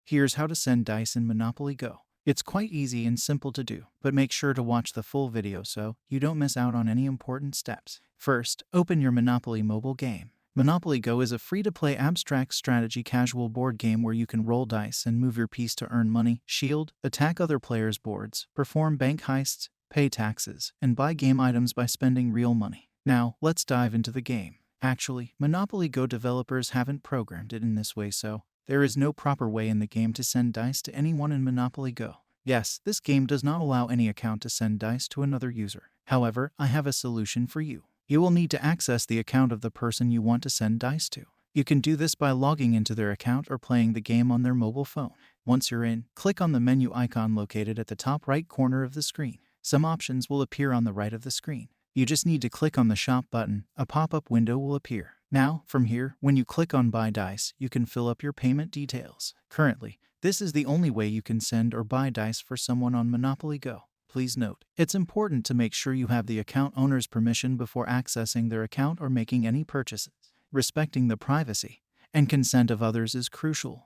Here's how to send dice in Monopoly Go. It's quite easy and simple to do, but make sure to watch the full video so you don't miss out on any important steps. First, open your Monopoly mobile game. Monopoly Go is a free-to-play abstract strategy casual board game where you can roll dice and move your piece to earn money, shield, attack other players' boards, perform bank heists, pay taxes, and buy game items by spending real money. Now, let's dive into the game. Actually, Monopoly Go developers haven't programmed it in this way, so there is no proper way in the game to send dice to anyone in Monopoly Go. Yes, this game does not allow any account to send dice to another user. However, I have a solution for you. You will need to access the account of the person you want to send dice to. You can do this by logging into their account or playing the game on their mobile phone. Once you're in, click on the menu icon located at the top right corner of the screen. Some options will appear on the right of the screen. You just need to click on the shop button. A pop-up window will appear. Now, from here, when you click on Buy Dice, you can fill up your payment details. Currently, this is the only way you can send or buy dice for someone on Monopoly Go. Please note, it's important to make sure you have the account owner's permission before accessing their account or making any purchases. Respecting the privacy and consent of others is crucial.